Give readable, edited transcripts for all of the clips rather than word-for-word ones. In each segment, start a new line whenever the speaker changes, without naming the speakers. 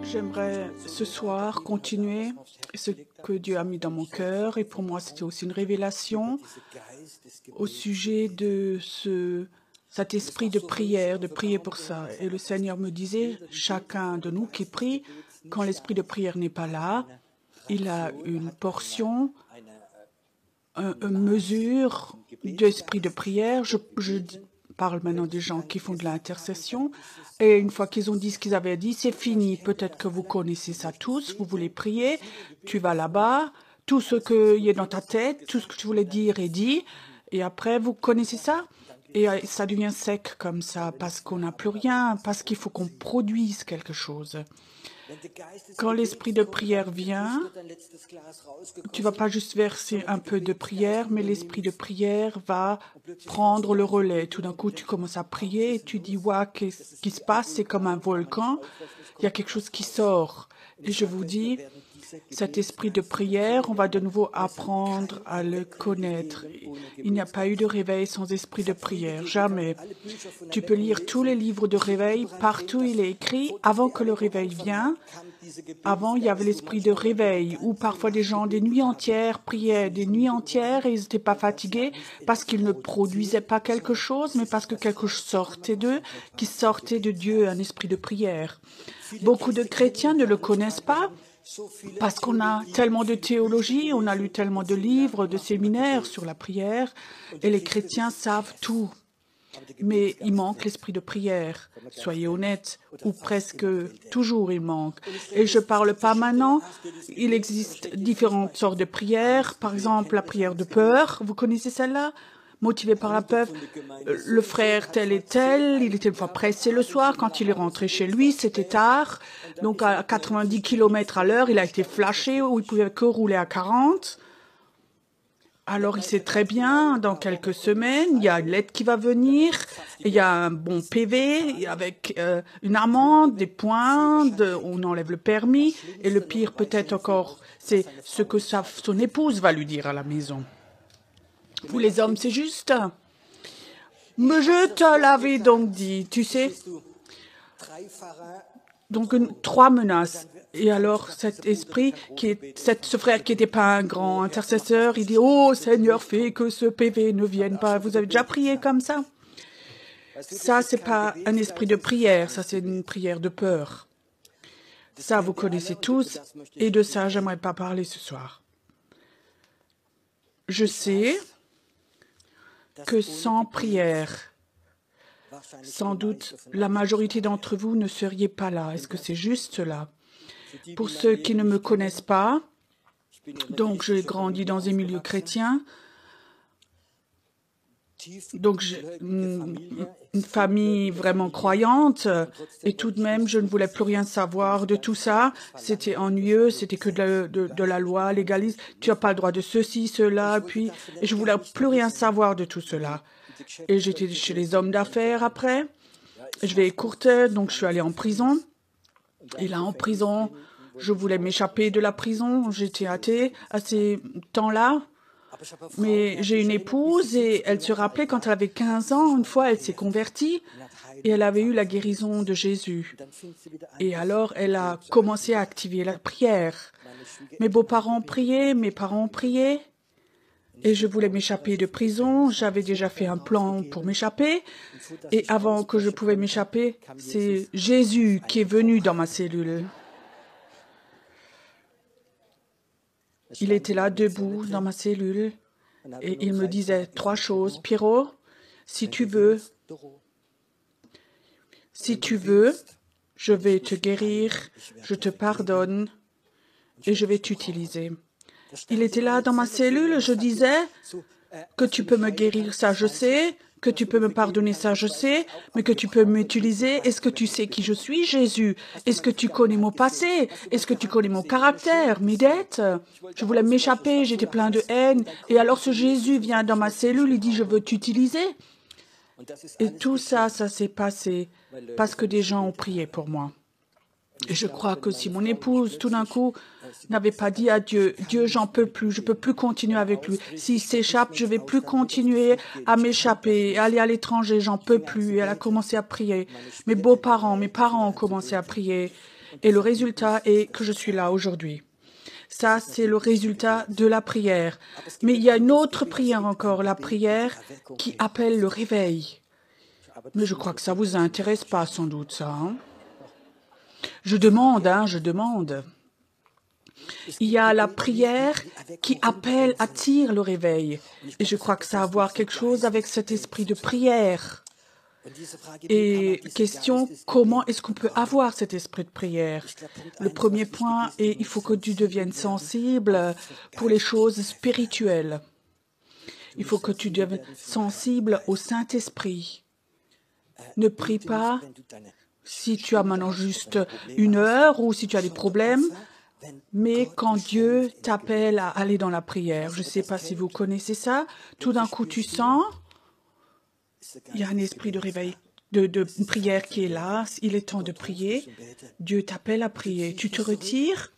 J'aimerais ce soir continuer ce que Dieu a mis dans mon cœur, et pour moi c'était aussi une révélation au sujet de cet esprit de prier pour ça. Et le Seigneur me disait, chacun de nous qui prie, quand l'esprit de prière n'est pas là, il a une portion, une mesure d'esprit de prière. Je parle maintenant des gens qui font de l'intercession. Et une fois qu'ils ont dit ce qu'ils avaient dit, c'est fini. Peut-être que vous connaissez ça tous, vous voulez prier, tu vas là-bas, tout ce qu'il y a dans ta tête, tout ce que tu voulais dire est dit, et après vous connaissez ça, et ça devient sec comme ça, parce qu'on n'a plus rien, parce qu'il faut qu'on produise quelque chose. Quand l'esprit de prière vient, tu ne vas pas juste verser un peu de prière, mais l'esprit de prière va prendre le relais. Tout d'un coup, tu commences à prier et tu dis, ouais, qu'est-ce qui se passe? C'est comme un volcan, il y a quelque chose qui sort. Et je vous dis, cet esprit de prière, on va de nouveau apprendre à le connaître. Il n'y a pas eu de réveil sans esprit de prière, jamais. Tu peux lire tous les livres de réveil, partout il est écrit, avant que le réveil vienne. Avant, il y avait l'esprit de réveil, où parfois des gens, des nuits entières, priaient des nuits entières et ils n'étaient pas fatigués parce qu'ils ne produisaient pas quelque chose, mais parce que quelque chose sortait d'eux, qui sortait de Dieu, un esprit de prière. Beaucoup de chrétiens ne le connaissent pas, parce qu'on a tellement de théologie, on a lu tellement de livres, de séminaires sur la prière, et les chrétiens savent tout. Mais il manque l'esprit de prière, soyez honnêtes, ou presque toujours il manque. Et je ne parle pas maintenant, il existe différentes sortes de prières, par exemple la prière de peur, vous connaissez celle-là? Motivé par la peur, le frère tel et tel, il était une fois pressé le soir, quand il est rentré chez lui, c'était tard, donc à 90 km/h, il a été flashé, où il pouvait que rouler à 40. Alors il sait très bien, dans quelques semaines, il y a une lettre qui va venir, et il y a un bon PV avec une amende, des points, on enlève le permis, et le pire peut-être encore, c'est ce que son épouse va lui dire à la maison. Vous les hommes, c'est juste. Mais je te l'avais donc dit, tu sais. Donc 3 menaces. Et alors cet esprit, ce frère qui n'était pas un grand intercesseur, il dit, oh Seigneur, fais que ce PV ne vienne pas. Vous avez déjà prié comme ça? Ça, c'est pas un esprit de prière, ça c'est une prière de peur. Ça, vous connaissez tous, et de ça, j'aimerais pas parler ce soir. Je sais que sans prière, sans doute, la majorité d'entre vous ne seriez pas là. Est-ce que c'est juste là? Pour ceux qui ne me connaissent pas, donc j'ai grandi dans un milieu chrétien, donc j'ai une famille vraiment croyante, et tout de même, je ne voulais plus rien savoir de tout ça. C'était ennuyeux, c'était que de la loi légaliste. Tu n'as pas le droit de ceci, cela, et je voulais plus rien savoir de tout cela. Et j'étais chez les hommes d'affaires après. Je vais écourter, donc je suis allée en prison. Et là, en prison, je voulais m'échapper de la prison. J'étais athée à ces temps-là. Mais j'ai une épouse et elle se rappelait quand elle avait 15 ans, une fois elle s'est convertie et elle avait eu la guérison de Jésus. Et alors elle a commencé à activer la prière. Mes beaux-parents priaient, mes parents priaient et je voulais m'échapper de prison. J'avais déjà fait un plan pour m'échapper et avant que je pouvais m'échapper, c'est Jésus qui est venu dans ma cellule. Il était là, debout, dans ma cellule, et il me disait 3 choses. Pierrot, si tu veux, je vais te guérir, je te pardonne, et je vais t'utiliser. Il était là dans ma cellule, je disais que tu peux me guérir, ça je sais, que tu peux me pardonner, ça je sais, mais que tu peux m'utiliser. Est-ce que tu sais qui je suis, Jésus? Est-ce que tu connais mon passé? Est-ce que tu connais mon caractère, mes dettes? Je voulais m'échapper, j'étais plein de haine. Et alors ce Jésus vient dans ma cellule, il dit, je veux t'utiliser. Et tout ça, ça s'est passé parce que des gens ont prié pour moi. Et je crois que si mon épouse, tout d'un coup, n'avait pas dit à Dieu, « Dieu, j'en peux plus, je ne peux plus continuer avec lui. S'il s'échappe, je ne vais plus continuer à m'échapper, aller à l'étranger, j'en peux plus. » Et elle a commencé à prier. Mes beaux-parents, mes parents ont commencé à prier. Et le résultat est que je suis là aujourd'hui. Ça, c'est le résultat de la prière. Mais il y a une autre prière encore, la prière qui appelle le réveil. Mais je crois que ça ne vous intéresse pas sans doute, ça, hein? Je demande. Il y a la prière qui appelle, attire le réveil. Et je crois que ça a à voir quelque chose avec cet esprit de prière. Et question, comment est-ce qu'on peut avoir cet esprit de prière? Le premier point est, il faut que tu deviennes sensible pour les choses spirituelles. Il faut que tu deviennes sensible au Saint-Esprit. Ne prie pas si tu as maintenant juste 1 heure ou si tu as des problèmes, mais quand Dieu t'appelle à aller dans la prière, je ne sais pas si vous connaissez ça, tout d'un coup tu sens, il y a un esprit de réveil, de prière qui est là, il est temps de prier, Dieu t'appelle à prier, tu te retires,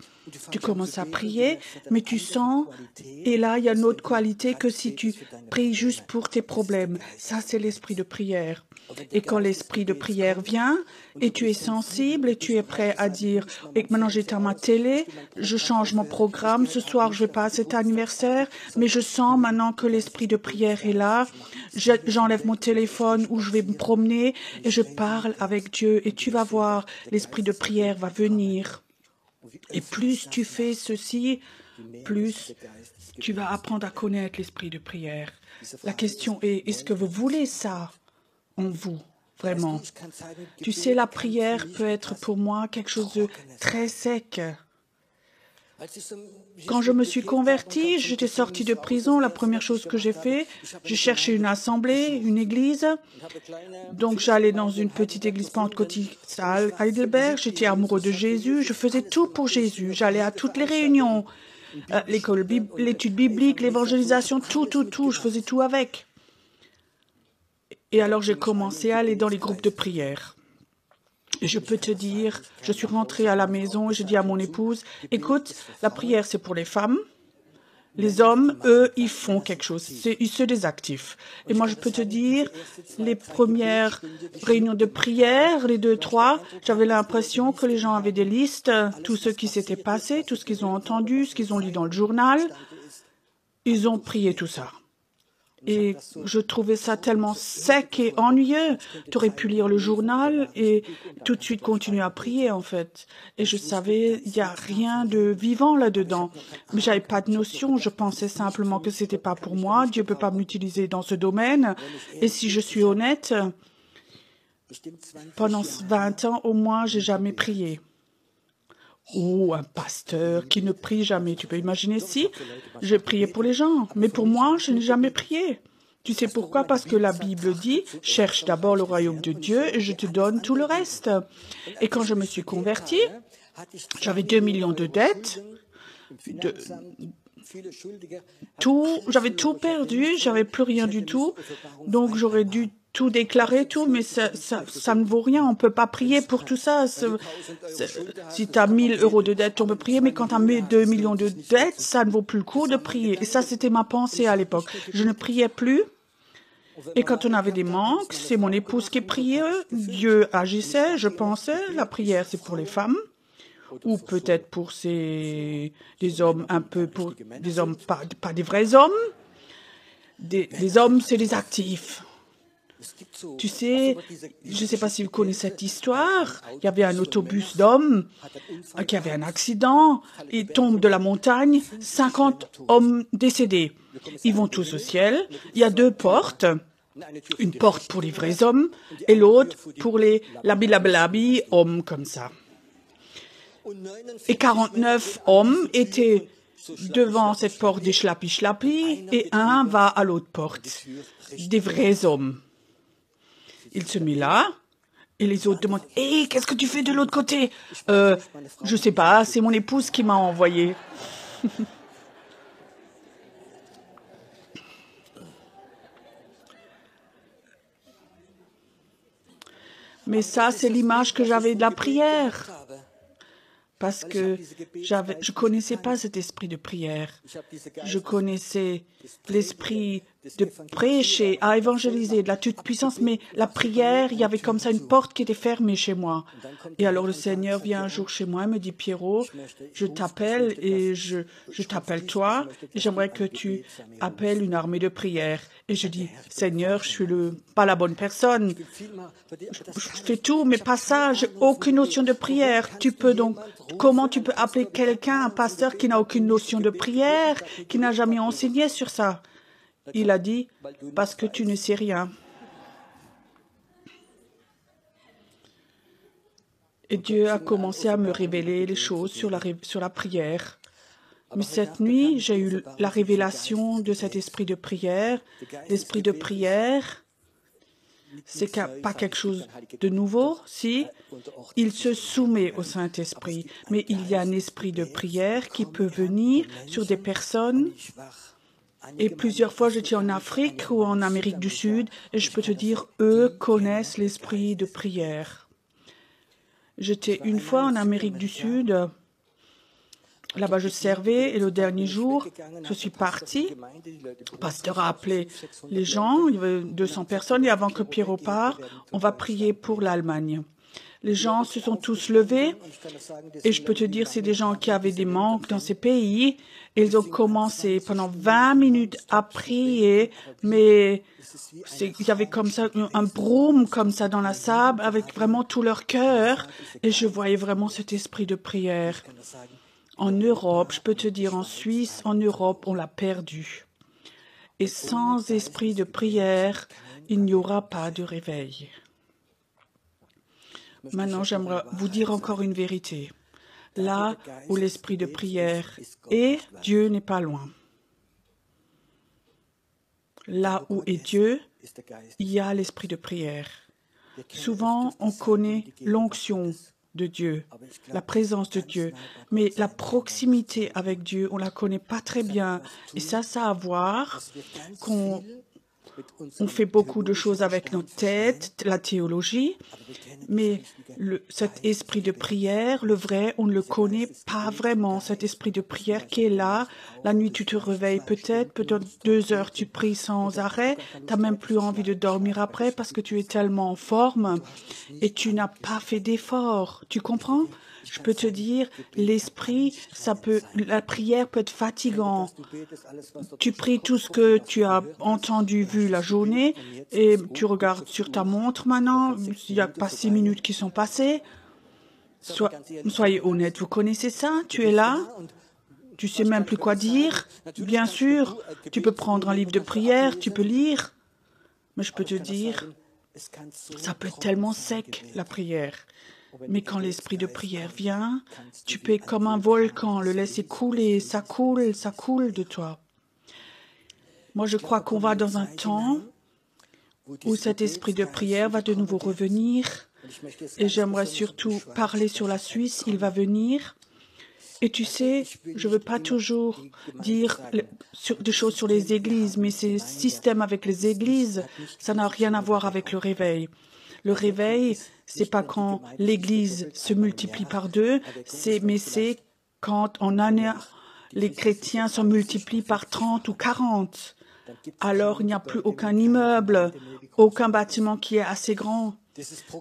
tu commences à prier, mais tu sens, et là il y a une autre qualité que si tu pries juste pour tes problèmes, ça c'est l'esprit de prière. Et quand l'esprit de prière vient, et tu es sensible, et tu es prêt à dire, et que maintenant j'éteins ma télé, je change mon programme, ce soir je vais pas à cet anniversaire, mais je sens maintenant que l'esprit de prière est là, j'enlève mon téléphone ou je vais me promener, et je parle avec Dieu, et tu vas voir, l'esprit de prière va venir. Et plus tu fais ceci, plus tu vas apprendre à connaître l'esprit de prière. La question est, est-ce que vous voulez ça en vous, vraiment? Tu sais, la prière peut être pour moi quelque chose de très sec. Quand je me suis convertie, j'étais sortie de prison, la première chose que j'ai fait, j'ai cherché une assemblée, une église. Donc j'allais dans une petite église pentecôtiste à Heidelberg, j'étais amoureux de Jésus, je faisais tout pour Jésus, j'allais à toutes les réunions, l'école, l'étude biblique, l'évangélisation, tout, je faisais tout avec. Et alors j'ai commencé à aller dans les groupes de prière. Et je peux te dire, je suis rentrée à la maison et j'ai dit à mon épouse, écoute, la prière c'est pour les femmes. Les hommes, eux, ils font quelque chose, ils se désactivent. Et moi, je peux te dire, les premières réunions de prière, les 2, 3, j'avais l'impression que les gens avaient des listes, tout ce qui s'était passé, tout ce qu'ils ont entendu, ce qu'ils ont lu dans le journal, ils ont prié tout ça. Et je trouvais ça tellement sec et ennuyeux. Tu aurais pu lire le journal et tout de suite continuer à prier, en fait. Et je savais, il n'y a rien de vivant là-dedans. Mais j'avais pas de notion. Je pensais simplement que c'était pas pour moi. Dieu peut pas m'utiliser dans ce domaine. Et si je suis honnête, pendant 20 ans, au moins, j'ai jamais prié. Ou un pasteur qui ne prie jamais. Tu peux imaginer si je priais pour les gens. Mais pour moi, je n'ai jamais prié. Tu sais pourquoi? Parce que la Bible dit, cherche d'abord le royaume de Dieu et je te donne tout le reste. Et quand je me suis convertie, j'avais 2 millions de dettes. J'avais tout perdu, j'avais plus rien du tout. Donc j'aurais dû tout déclarer, tout, mais ça ne vaut rien. On ne peut pas prier pour tout ça. Si tu as 1 000 € de dette, on peut prier, mais quand tu as 2 millions de dettes, ça ne vaut plus le coup de prier. Et ça, c'était ma pensée à l'époque. Je ne priais plus. Et quand on avait des manques, c'est mon épouse qui priait. Dieu agissait, je pensais. La prière, c'est pour les femmes. Ou peut-être pour des hommes un peu, pour des hommes, pas des vrais hommes. Des hommes, c'est des actifs. Tu sais, je ne sais pas si vous connaissez cette histoire. Il y avait un autobus d'hommes qui avait un accident. Il tombe de la montagne. 50 hommes décédés. Ils vont tous au ciel. Il y a 2 portes. Une porte pour les vrais hommes et l'autre pour les labi hommes comme ça. Et 49 hommes étaient devant cette porte des schlappi et un va à l'autre porte, des vrais hommes. Il se met là, et les autres demandent « Hé, qu'est-ce que tu fais de l'autre côté ?»« Je sais pas, c'est mon épouse qui m'a envoyé. » Mais ça, c'est l'image que j'avais de la prière. Parce que je connaissais pas cet esprit de prière. Je connaissais l'esprit de prêcher, à évangéliser, de la toute-puissance, mais la prière, il y avait comme ça une porte qui était fermée chez moi. Et alors le Seigneur vient un jour chez moi et me dit, Pierrot, je t'appelle et je t'appelle toi, et j'aimerais que tu appelles une armée de prière. Et je dis, Seigneur, je suis pas la bonne personne. Je fais tout, mais pas ça, j'ai aucune notion de prière. Comment tu peux appeler quelqu'un, un pasteur qui n'a aucune notion de prière, qui n'a jamais enseigné sur ça? Il a dit, parce que tu ne sais rien. Et Dieu a commencé à me révéler les choses sur la prière. Mais cette nuit, j'ai eu la révélation de cet esprit de prière. L'esprit de prière, c'est pas quelque chose de nouveau, si il se soumet au Saint-Esprit. Mais il y a un esprit de prière qui peut venir sur des personnes. Et plusieurs fois, j'étais en Afrique ou en Amérique du Sud, et je peux te dire, eux connaissent l'esprit de prière. J'étais une fois en Amérique du Sud. Là-bas, je servais et le dernier jour, je suis partie. Le pasteur a appelé les gens, il y avait 200 personnes, et avant que Pierrot parte, on va prier pour l'Allemagne. Les gens se sont tous levés, et je peux te dire, c'est des gens qui avaient des manques dans ces pays, et ils ont commencé pendant 20 minutes à prier, mais il y avait comme ça un brume comme ça dans la sable, avec vraiment tout leur cœur, et je voyais vraiment cet esprit de prière. En Europe, je peux te dire, en Suisse, en Europe, on l'a perdu. Et sans esprit de prière, il n'y aura pas de réveil. Maintenant, j'aimerais vous dire encore une vérité. Là où l'esprit de prière est, Dieu n'est pas loin. Là où est Dieu, il y a l'esprit de prière. Souvent, on connaît l'onction de Dieu, la présence de Dieu. Mais la proximité avec Dieu, on ne la connaît pas très bien. Et ça a à voir qu'on fait beaucoup de choses avec notre tête, la théologie, mais cet esprit de prière, le vrai, on ne le connaît pas vraiment. Cet esprit de prière qui est là, la nuit tu te réveilles peut-être 2 heures tu pries sans arrêt, tu n'as même plus envie de dormir après parce que tu es tellement en forme et tu n'as pas fait d'effort. Tu comprends? Je peux te dire, la prière peut être fatigante. Tu pries tout ce que tu as entendu, vu la journée, et tu regardes sur ta montre maintenant, il n'y a pas 6 minutes qui sont passées. Soyez honnête, vous connaissez ça? Tu es là? Tu sais même plus quoi dire? Bien sûr, tu peux prendre un livre de prière, tu peux lire, mais je peux te dire, ça peut être tellement sec, la prière. Mais quand l'esprit de prière vient, tu peux être comme un volcan, le laisser couler, ça coule de toi. Moi, je crois qu'on va dans un temps où cet esprit de prière va de nouveau revenir. Et j'aimerais surtout parler sur la Suisse, il va venir. Et tu sais, je ne veux pas toujours dire des choses sur les églises, mais ces systèmes avec les églises, ça n'a rien à voir avec le réveil. Le réveil, c'est pas quand l'Église se multiplie par 2, mais c'est quand en année, les chrétiens se multiplient par 30 ou 40. Alors, il n'y a plus aucun immeuble, aucun bâtiment qui est assez grand.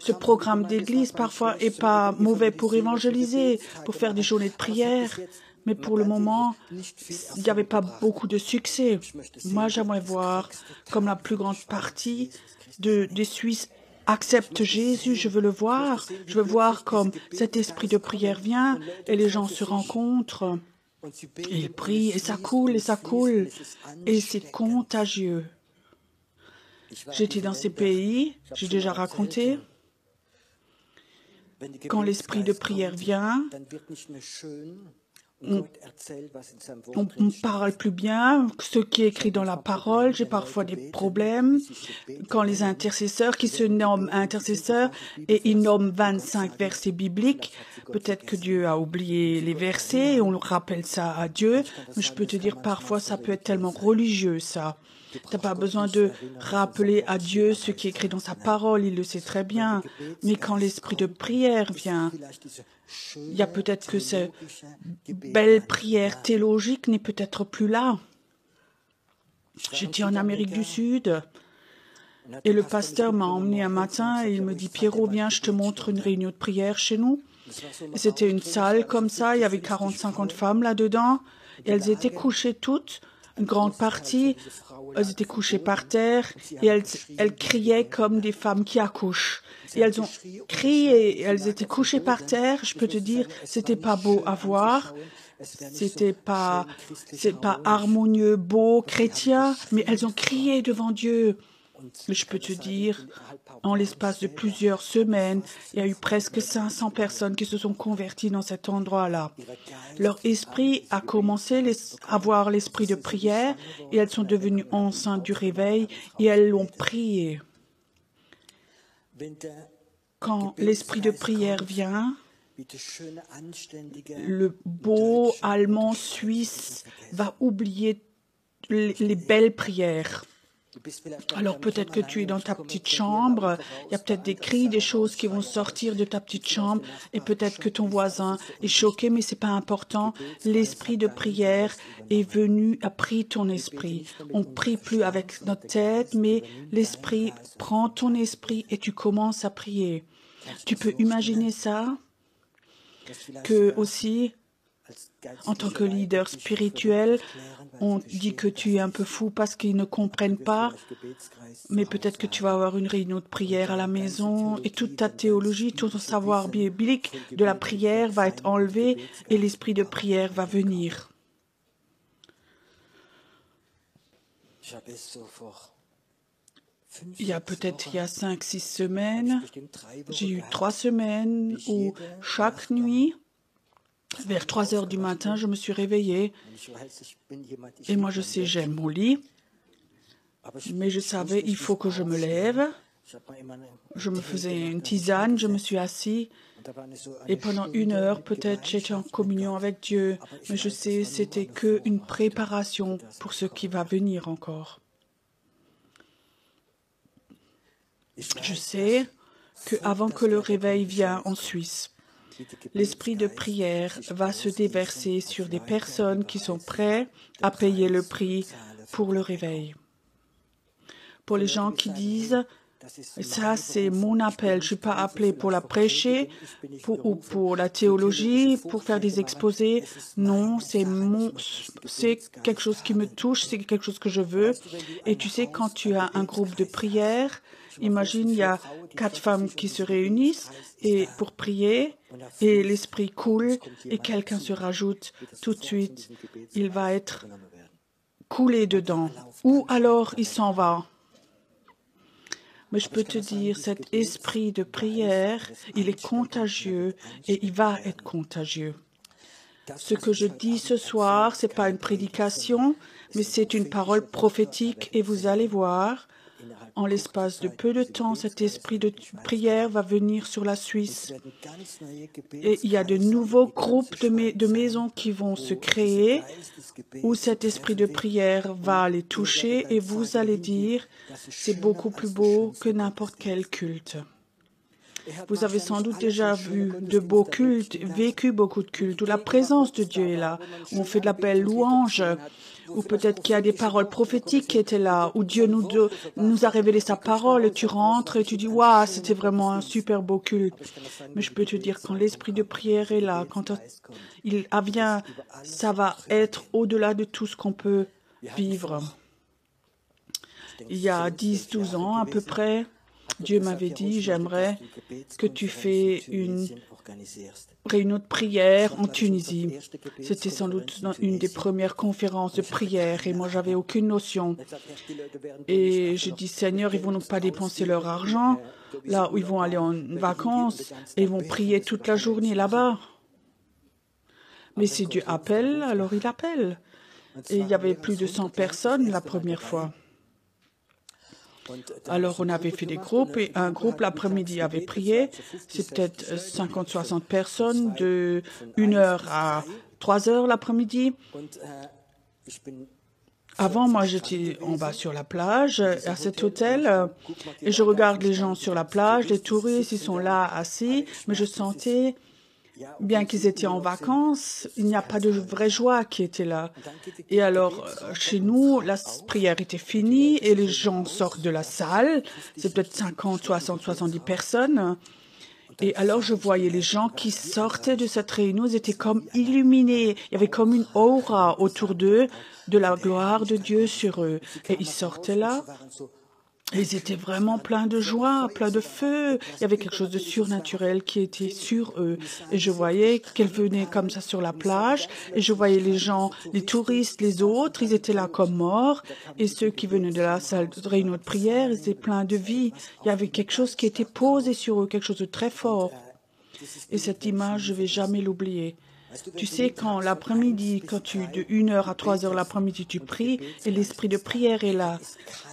Ce programme d'église, parfois, est pas mauvais pour évangéliser, pour faire des journées de prière. Mais pour le moment, il n'y avait pas beaucoup de succès. Moi, j'aimerais voir, comme la plus grande partie des Suisses acceptent Jésus, je veux le voir. Je veux voir comme cet esprit de prière vient et les gens se rencontrent. Et ils prient et ça coule. Et c'est contagieux. J'étais dans ces pays, j'ai déjà raconté. Quand l'esprit de prière vient, on parle plus bien, ce qui est écrit dans la parole. J'ai parfois des problèmes quand les intercesseurs qui se nomment intercesseurs et ils nomment 25 versets bibliques. Peut-être que Dieu a oublié les versets et on rappelle ça à Dieu. Mais je peux te dire, parfois, ça peut être tellement religieux, ça. Tu n'as pas besoin de rappeler à Dieu ce qui est écrit dans sa parole, il le sait très bien. Mais quand l'esprit de prière vient, il y a peut-être que cette belle prière théologique n'est peut-être plus là. J'étais en Amérique du Sud et le pasteur m'a emmené un matin et il me dit « Pierrot, viens, je te montre une réunion de prière chez nous ». C'était une salle comme ça, il y avait 40-50 femmes là-dedans et elles étaient couchées toutes, une grande partie. Elles étaient couchées par terre et elles criaient comme des femmes qui accouchent. Et elles ont crié, elles étaient couchées par terre. Je peux te dire, c'était pas beau à voir, c'est pas harmonieux, beau, chrétien, mais elles ont crié devant Dieu. Mais je peux te dire, en l'espace de plusieurs semaines, il y a eu presque 500 personnes qui se sont converties dans cet endroit-là. Leur esprit a commencé à avoir l'esprit de prière et elles sont devenues enceintes du réveil et elles l'ont prié. Quand l'esprit de prière vient, le beau allemand suisse va oublier les belles prières. Alors peut-être que tu es dans ta petite chambre, il y a peut-être des cris, des choses qui vont sortir de ta petite chambre et peut-être que ton voisin est choqué, mais c'est pas important. L'esprit de prière est venu, a pris ton esprit. On prie plus avec notre tête, mais l'esprit prend ton esprit et tu commences à prier. Tu peux imaginer ça? Que aussi, en tant que leader spirituel, on dit que tu es un peu fou parce qu'ils ne comprennent pas, mais peut-être que tu vas avoir une réunion de prière à la maison et toute ta théologie, tout ton savoir biblique de la prière va être enlevé et l'esprit de prière va venir. Il y a 5-6 semaines, j'ai eu 3 semaines où chaque nuit, vers 3 heures du matin, je me suis réveillée. Et moi, je sais, j'aime mon lit. Mais je savais, il faut que je me lève. Je me faisais une tisane, je me suis assis. Et pendant 1 heure, peut-être, j'étais en communion avec Dieu. Mais je sais, c'était qu'une préparation pour ce qui va venir encore. Je sais qu'avant que le réveil vienne en Suisse, l'esprit de prière va se déverser sur des personnes qui sont prêtes à payer le prix pour le réveil. Pour les gens qui disent « ça c'est mon appel, je ne suis pas appelé pour la prêcher ou pour la théologie, pour faire des exposés. Non, c'est quelque chose qui me touche, c'est quelque chose que je veux. » Et tu sais, quand tu as un groupe de prière, imagine, il y a 4 femmes qui se réunissent et pour prier, et l'esprit coule, et quelqu'un se rajoute tout de suite. Il va être coulé dedans. Ou alors, il s'en va. Mais je peux te dire, cet esprit de prière, il est contagieux et il va être contagieux. Ce que je dis ce soir, ce n'est pas une prédication, mais c'est une parole prophétique et vous allez voir, en l'espace de peu de temps, cet esprit de prière va venir sur la Suisse. Et il y a de nouveaux groupes de maisons qui vont se créer où cet esprit de prière va les toucher et vous allez dire, c'est beaucoup plus beau que n'importe quel culte. Vous avez sans doute déjà vu de beaux cultes, vécu beaucoup de cultes, où la présence de Dieu est là, où on fait de la belle louange, ou peut-être qu'il y a des paroles prophétiques qui étaient là, où Dieu nous a révélé sa parole, et tu rentres et tu dis « Waouh, c'était vraiment un super beau culte ». Mais je peux te dire, quand l'esprit de prière est là, quand il vient, ça va être au-delà de tout ce qu'on peut vivre. Il y a 10-12 ans à peu près, Dieu m'avait dit, j'aimerais que tu fais une réunion de prière en Tunisie. C'était sans doute une des premières conférences de prière et moi, j'avais aucune notion. Et j'ai dit, Seigneur, ils vont donc pas dépenser leur argent là où ils vont aller en vacances et ils vont prier toute la journée là-bas. Mais si Dieu appelle, alors il appelle. Et il y avait plus de 100 personnes la première fois. Alors on avait fait des groupes et un groupe l'après-midi avait prié. C'est peut-être 50-60 personnes de 1h à 3h l'après-midi. Avant, moi, j'étais en bas sur la plage, à cet hôtel, et je regarde les gens sur la plage, les touristes, ils sont là assis, mais je sentais, bien qu'ils étaient en vacances, il n'y a pas de vraie joie qui était là. Et alors, chez nous, la prière était finie et les gens sortent de la salle, c'est peut-être 50, 60, 70 personnes. Et alors, je voyais les gens qui sortaient de cette réunion, ils étaient comme illuminés. Il y avait comme une aura autour d'eux, de la gloire de Dieu sur eux. Et ils sortaient là, et ils étaient vraiment pleins de joie, pleins de feu. Il y avait quelque chose de surnaturel qui était sur eux. Et je voyais qu'elles venaient comme ça sur la plage, et je voyais les gens, les touristes, les autres, ils étaient là comme morts. Et ceux qui venaient de la salle de réunion de prière, ils étaient pleins de vie. Il y avait quelque chose qui était posé sur eux, quelque chose de très fort. Et cette image, je ne vais jamais l'oublier. Tu sais, quand l'après-midi, de 1h à 3h l'après-midi, tu pries, et l'esprit de prière est là,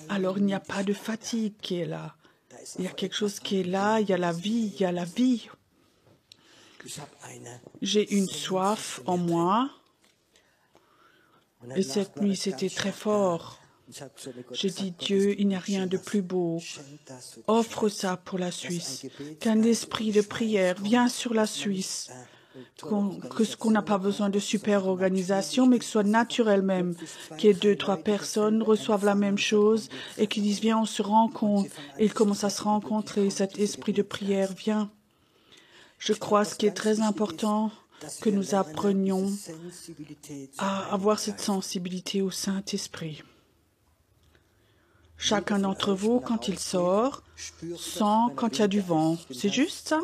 alors il n'y a pas de fatigue qui est là. Il y a quelque chose qui est là, il y a la vie, il y a la vie. J'ai une soif en moi, et cette nuit, c'était très fort. J'ai dit, Dieu, il n'y a rien de plus beau. Offre ça pour la Suisse. Qu'un esprit de prière vienne sur la Suisse. Qu'on n'a pas besoin de super organisation, mais que ce soit naturel même. Qu'il y ait 2, 3 personnes reçoivent la même chose et qu'ils disent, viens, on se rencontre. Et ils commencent à se rencontrer. Cet esprit de prière vient. Je crois ce qui est très important, que nous apprenions à avoir cette sensibilité au Saint-Esprit. Chacun d'entre vous, quand il sort, sent quand il y a du vent. C'est juste ça?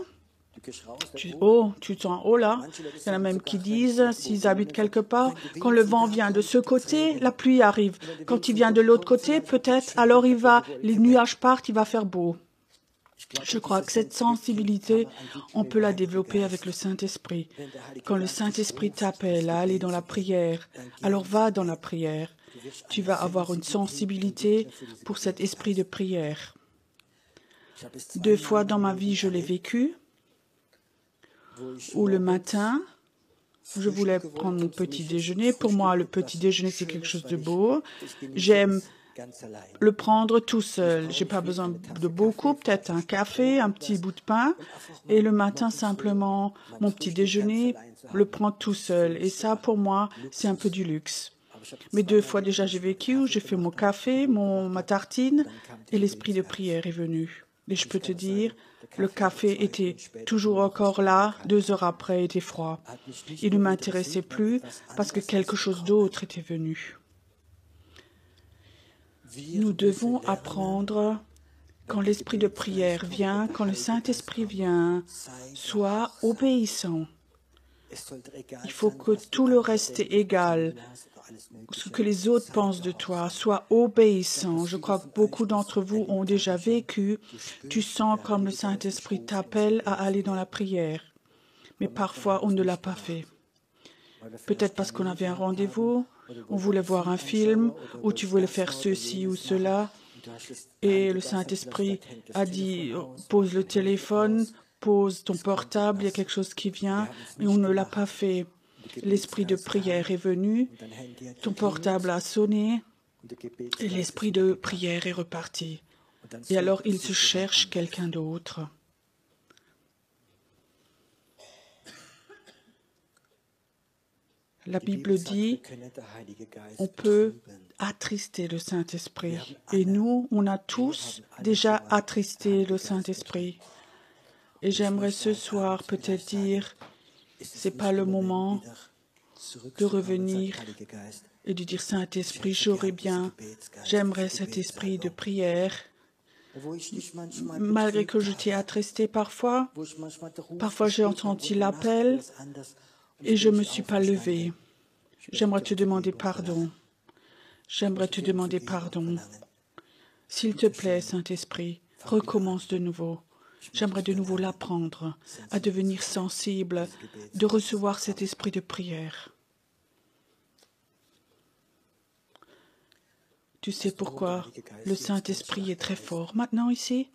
Tu sens, oh là. Il y en a même qui disent, s'ils habitent quelque part, quand le vent vient de ce côté, la pluie arrive. Quand il vient de l'autre côté, peut-être, alors les nuages partent, il va faire beau. Je crois que cette sensibilité, on peut la développer avec le Saint-Esprit. Quand le Saint-Esprit t'appelle à aller dans la prière, alors va dans la prière. Tu vas avoir une sensibilité pour cet esprit de prière. 2 fois dans ma vie, je l'ai vécu, où le matin, je voulais prendre mon petit déjeuner. Pour moi, le petit déjeuner, c'est quelque chose de beau. J'aime le prendre tout seul. J'ai pas besoin de beaucoup, peut-être un café, un petit bout de pain. Et le matin, simplement, mon petit déjeuner, le prendre tout seul. Et ça, pour moi, c'est un peu du luxe. Mais 2 fois déjà, j'ai vécu, j'ai fait mon café, ma tartine, et l'esprit de prière est venu. Et je peux te dire, le café était toujours encore là, 2 heures après, il était froid. Il ne m'intéressait plus parce que quelque chose d'autre était venu. Nous devons apprendre, quand l'esprit de prière vient, quand le Saint-Esprit vient, sois obéissant. Il faut que tout le reste est égal. Ce que les autres pensent de toi, sois obéissant. Je crois que beaucoup d'entre vous ont déjà vécu. Tu sens comme le Saint-Esprit t'appelle à aller dans la prière. Mais parfois, on ne l'a pas fait. Peut-être parce qu'on avait un rendez-vous, on voulait voir un film, ou tu voulais faire ceci ou cela. Et le Saint-Esprit a dit, pose le téléphone, pose ton portable, il y a quelque chose qui vient, et on ne l'a pas fait. L'esprit de prière est venu, ton portable a sonné, et l'esprit de prière est reparti. Et alors, il se cherche quelqu'un d'autre. La Bible dit, on peut attrister le Saint-Esprit. Et nous, on a tous déjà attristé le Saint-Esprit. Et j'aimerais ce soir peut-être dire, c'est pas le moment de revenir et de dire, Saint-Esprit, j'aimerais cet esprit de prière. Malgré que je t'ai attristé parfois j'ai entendu l'appel et je ne me suis pas levée. J'aimerais te demander pardon. J'aimerais te demander pardon. S'il te plaît, Saint-Esprit, recommence de nouveau. J'aimerais de nouveau l'apprendre à devenir sensible, de recevoir cet esprit de prière. Tu sais pourquoi le Saint-Esprit est très fort maintenant ici?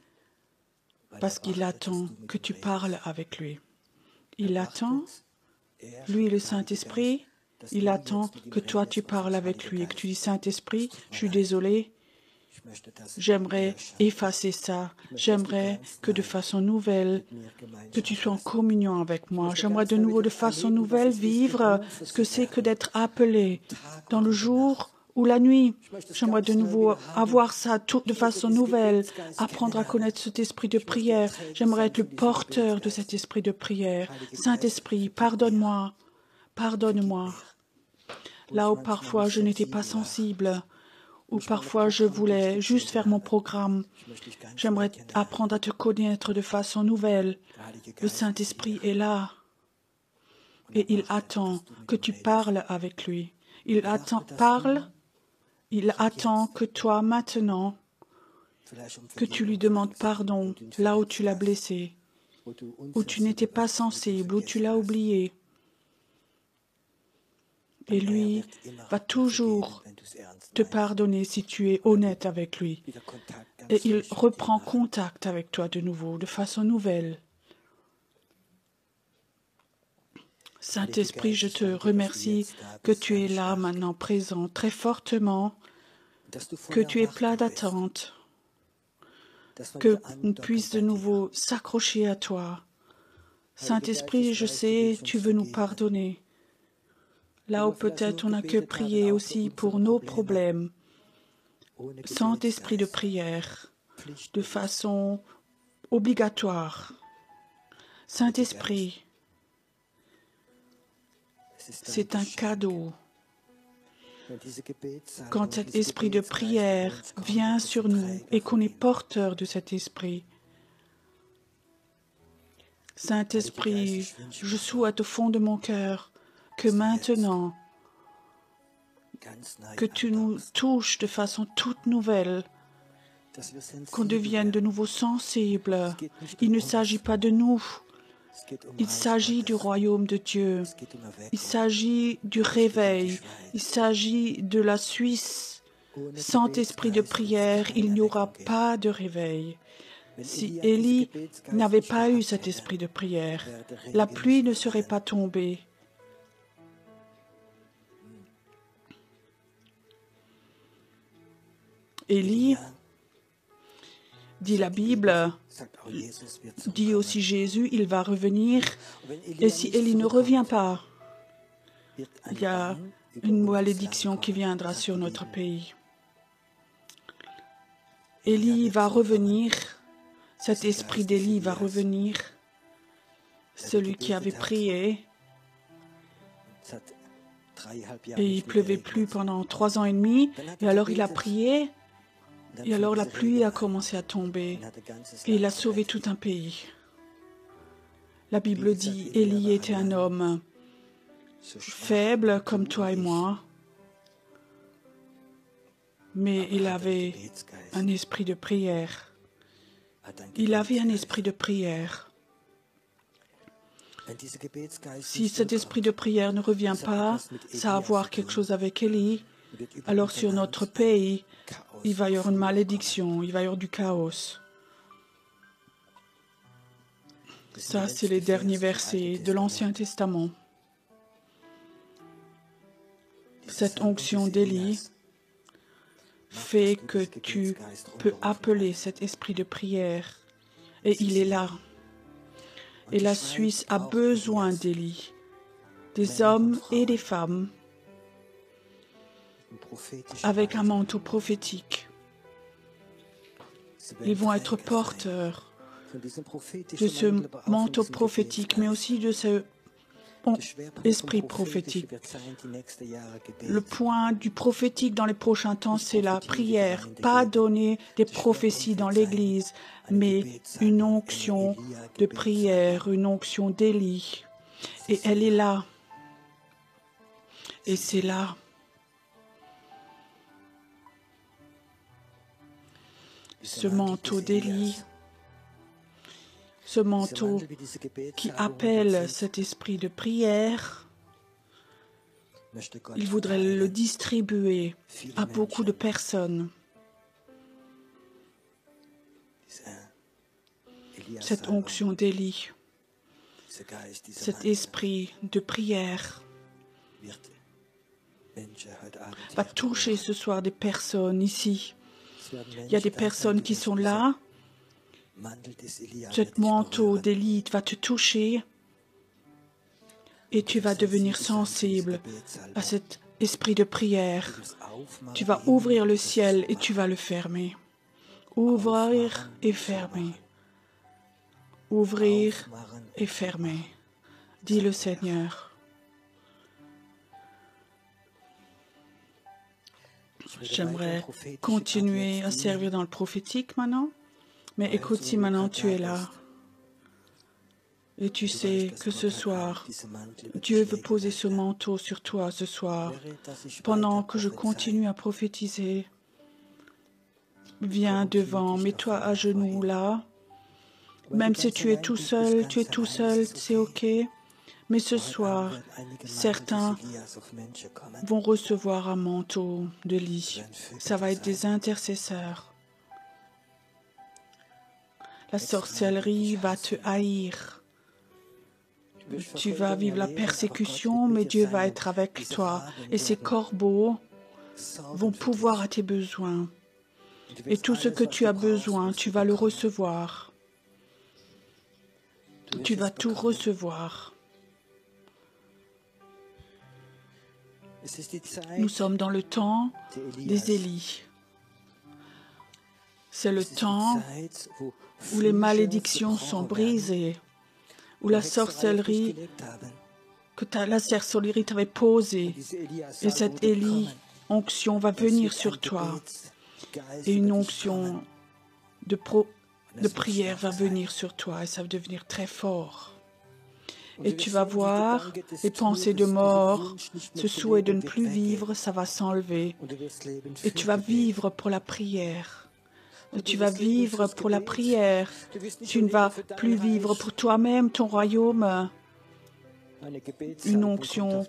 Parce qu'il attend que tu parles avec lui. Il attend, lui le Saint-Esprit, il attend que toi tu parles avec lui et que tu dis Saint-Esprit, je suis désolé, j'aimerais effacer ça, j'aimerais que de façon nouvelle, que tu sois en communion avec moi. J'aimerais de nouveau de façon nouvelle vivre ce que c'est que d'être appelé dans le jour ou la nuit. J'aimerais de nouveau avoir ça de façon nouvelle, apprendre à connaître cet esprit de prière. J'aimerais être le porteur de cet esprit de prière. Saint-Esprit, pardonne-moi, pardonne-moi. Là où parfois je n'étais pas sensible, ou parfois je voulais juste faire mon programme. J'aimerais apprendre à te connaître de façon nouvelle. Le Saint-Esprit est là et il attend que tu parles avec lui. Il attend que toi maintenant, que tu lui demandes pardon là où tu l'as blessé, où tu n'étais pas sensible, où tu l'as oublié. Et lui va toujours te pardonner si tu es honnête avec lui. Et il reprend contact avec toi de nouveau, de façon nouvelle. Saint-Esprit, je te remercie que tu es là maintenant, présent, très fortement, que tu es plein d'attente, que on puisse de nouveau s'accrocher à toi. Saint-Esprit, je sais, tu veux nous pardonner. Là où peut-être on n'a que prié aussi pour nos problèmes, sans esprit de prière, de façon obligatoire. Saint-Esprit, c'est un cadeau. Quand cet esprit de prière vient sur nous et qu'on est porteur de cet esprit, Saint-Esprit, je souhaite au fond de mon cœur que maintenant, que tu nous touches de façon toute nouvelle, qu'on devienne de nouveau sensibles. Il ne s'agit pas de nous, il s'agit du royaume de Dieu, il s'agit du réveil, il s'agit de la Suisse. Sans esprit de prière, il n'y aura pas de réveil. Si Élie n'avait pas eu cet esprit de prière, la pluie ne serait pas tombée. Élie, dit la Bible, dit aussi Jésus, il va revenir. Et si Élie ne revient pas, il y a une malédiction qui viendra sur notre pays. Élie va revenir, cet esprit d'Élie va revenir, celui qui avait prié, et il pleuvait plus pendant 3 ans et demi, et alors il a prié, et alors la pluie a commencé à tomber, et il a sauvé tout un pays. La Bible dit, Élie était un homme faible comme toi et moi, mais il avait un esprit de prière. Il avait un esprit de prière. Si cet esprit de prière ne revient pas, ça va avoir quelque chose avec Élie. Alors sur notre pays, il va y avoir une malédiction, il va y avoir du chaos. Ça, c'est les derniers versets de l'Ancien Testament. Cette onction d'Élie fait que tu peux appeler cet esprit de prière. Et il est là. Et la Suisse a besoin d'Élie, des hommes et des femmes, avec un manteau prophétique. Ils vont être porteurs de ce manteau prophétique, mais aussi de ce esprit prophétique. Le point du prophétique dans les prochains temps, c'est la prière. Pas donner des prophéties dans l'Église, mais une onction de prière, une onction d'Élie. Et elle est là. Et c'est là. Ce manteau d'Élie, ce manteau qui appelle cet esprit de prière, il voudrait le distribuer à beaucoup de personnes. Cette onction d'Élie, cet esprit de prière va toucher ce soir des personnes ici. Il y a des personnes qui sont là. Ce manteau d'Élie va te toucher et tu vas devenir sensible à cet esprit de prière. Tu vas ouvrir le ciel et tu vas le fermer. Ouvrir et fermer. Ouvrir et fermer, dit le Seigneur. J'aimerais continuer à servir dans le prophétique maintenant, mais écoute, si maintenant tu es là et tu sais que ce soir, Dieu veut poser ce manteau sur toi ce soir, pendant que je continue à prophétiser, viens devant, mets-toi à genoux là. Même si tu es tout seul, c'est OK. Mais ce soir, certains vont recevoir un manteau de lit. Ça va être des intercesseurs. La sorcellerie va te haïr. Tu vas vivre la persécution, mais Dieu va être avec toi. Et ces corbeaux vont pouvoir à tes besoins. Et tout ce que tu as besoin, tu vas le recevoir. Tu vas tout recevoir. Nous sommes dans le temps des Élis. C'est le temps où les malédictions sont brisées, où la sorcellerie t'avait posée. Et cette Élie-onction va venir sur toi. Et une onction de prière va venir sur toi et ça va devenir très fort. Et tu vas voir les pensées de mort, ce souhait de ne plus vivre, ça va s'enlever. Et tu vas vivre pour la prière. Et tu vas vivre pour la prière. Tu ne vas plus vivre pour toi-même, ton royaume. Une onction,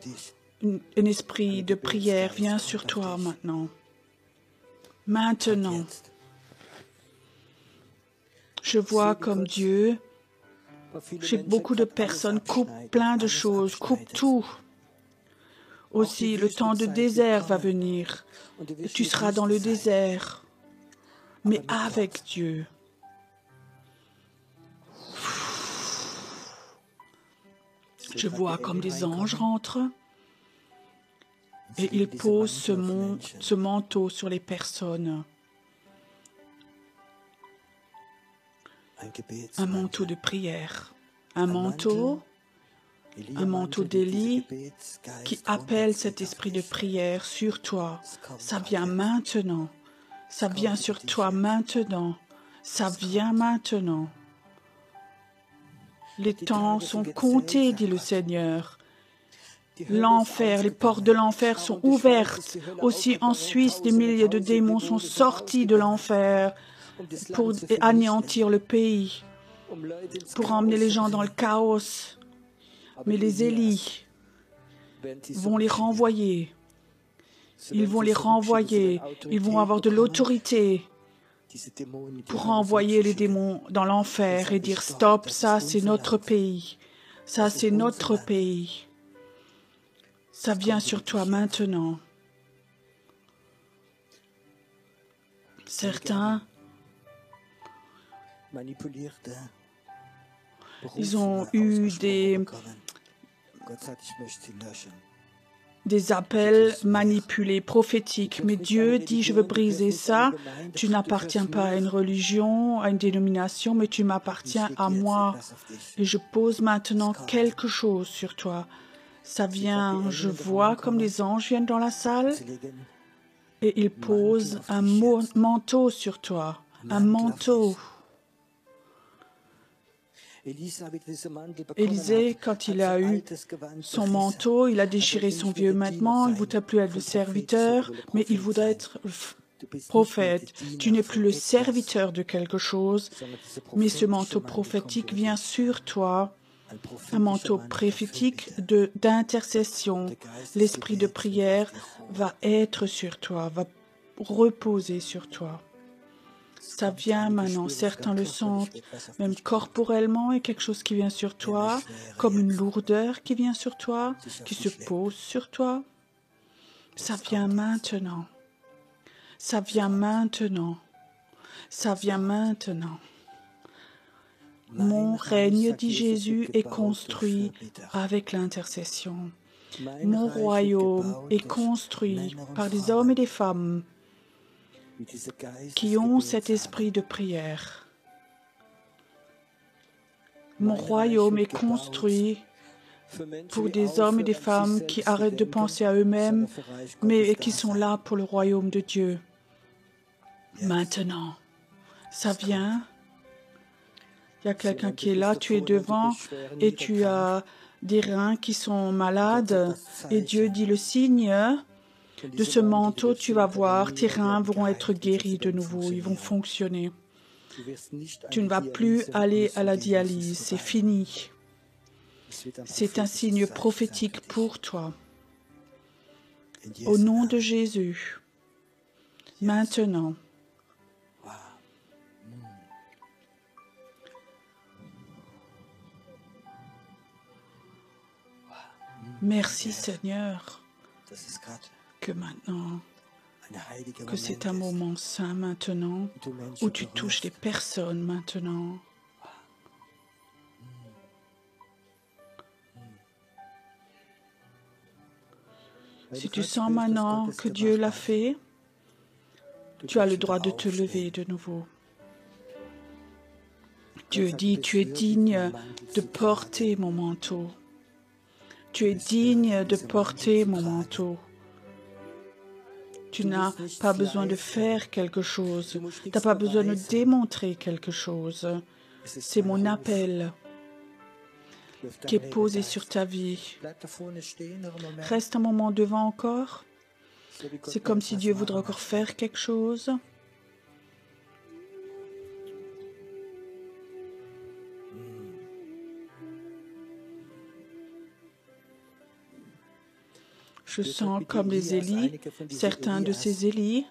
un esprit de prière vient sur toi maintenant. Maintenant. Je vois comme Dieu, chez beaucoup de personnes, coupe plein de choses, coupe tout. Aussi, le temps de désert va venir. Tu seras dans le désert, mais avec Dieu. Je vois comme des anges rentrent et ils posent ce manteau sur les personnes. Un manteau de prière, un manteau d'Élie qui appelle cet esprit de prière sur toi. Ça vient maintenant, ça vient sur toi maintenant, ça vient maintenant. Les temps sont comptés, dit le Seigneur. L'enfer, les portes de l'enfer sont ouvertes. Aussi en Suisse, des milliers de démons sont sortis de l'enfer pour anéantir le pays, pour emmener les gens dans le chaos. Mais les Élis vont les renvoyer. Ils vont les renvoyer. Ils vont avoir de l'autorité pour renvoyer les démons dans l'enfer et dire « Stop, ça c'est notre pays. Ça c'est notre pays. Ça vient sur toi maintenant. » Certains ils ont eu des appels manipulés, prophétiques. Mais Dieu dit, je veux briser ça. Tu n'appartiens pas à une religion, à une dénomination, mais tu m'appartiens à moi. Et je pose maintenant quelque chose sur toi. Ça vient, je vois comme les anges viennent dans la salle et ils posent un manteau sur toi. Un manteau. Élisée, quand il a eu son manteau, il a déchiré son vieux vêtement, il ne voudrait plus être le serviteur, mais il voudrait être prophète. Tu n'es plus le serviteur de quelque chose, mais ce manteau prophétique vient sur toi. Un manteau prophétique d'intercession. L'esprit de prière va être sur toi, va reposer sur toi. Ça vient maintenant, certains le sentent, même corporellement, il y a quelque chose qui vient sur toi, comme une lourdeur qui vient sur toi, qui se pose sur toi. Ça vient maintenant. Ça vient maintenant. Ça vient maintenant. Mon règne, dit Jésus, est construit avec l'intercession. Mon royaume est construit par des hommes et des femmes qui ont cet esprit de prière. Mon royaume est construit pour des hommes et des femmes qui arrêtent de penser à eux-mêmes, mais qui sont là pour le royaume de Dieu. Maintenant, ça vient. Il y a quelqu'un qui est là, tu es devant et tu as des reins qui sont malades. Et Dieu dit le signe de ce manteau, tu vas voir, tes reins vont être guéris de nouveau, ils vont fonctionner. Tu ne vas plus aller à la dialyse, c'est fini. C'est un signe prophétique pour toi. Au nom de Jésus, maintenant. Merci Seigneur que maintenant, que c'est un moment saint maintenant, où tu touches les personnes maintenant. Si tu sens maintenant que Dieu l'a fait, tu as le droit de te lever de nouveau. Dieu dit, tu es digne de porter mon manteau. Tu es digne de porter mon manteau. Tu n'as pas besoin de faire quelque chose. Tu n'as pas besoin de démontrer quelque chose. C'est mon appel qui est posé sur ta vie. Reste un moment devant encore. C'est comme si Dieu voudrait encore faire quelque chose. Je sens comme les Élis, certains de ces Élis,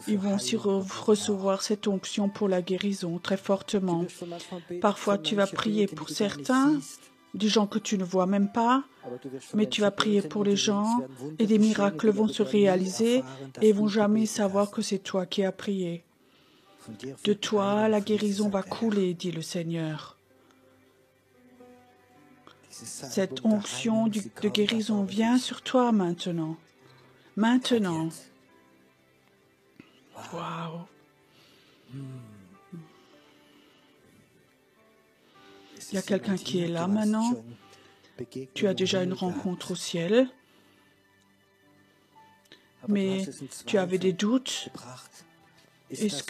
ils vont aussi recevoir cette onction pour la guérison très fortement. Parfois, tu vas prier pour certains, des gens que tu ne vois même pas, mais tu vas prier pour les gens et des miracles vont se réaliser et ils ne vont jamais savoir que c'est toi qui as prié. De toi, la guérison va couler, dit le Seigneur. Cette onction de guérison vient sur toi maintenant. Maintenant. Waouh. Il y a quelqu'un qui est là maintenant. Tu as déjà une rencontre au ciel. Mais tu avais des doutes. Est-ce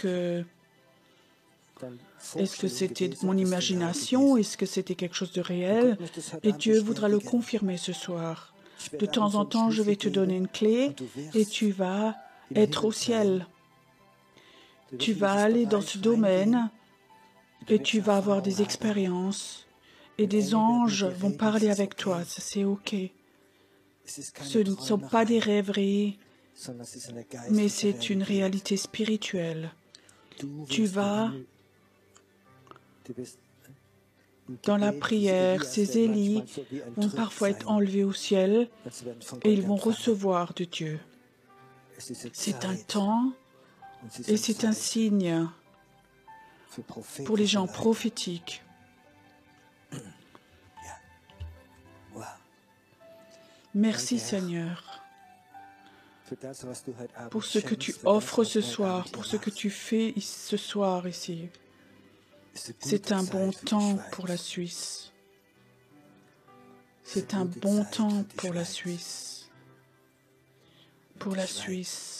que c'était mon imagination? Est-ce que c'était quelque chose de réel? Et Dieu voudra le confirmer ce soir. De temps en temps, je vais te donner une clé et tu vas être au ciel. Tu vas aller dans ce domaine et tu vas avoir des expériences et des anges vont parler avec toi. Ça, c'est OK. Ce ne sont pas des rêveries, mais c'est une réalité spirituelle. Tu vas dans la prière, ces Élis vont parfois être enlevés au ciel et ils vont recevoir de Dieu. C'est un temps et c'est un signe pour les gens prophétiques. Merci Seigneur pour ce que tu offres ce soir, pour ce que tu fais ce soir ici. C'est un bon temps pour la Suisse. C'est un bon temps pour la Suisse. Pour la Suisse.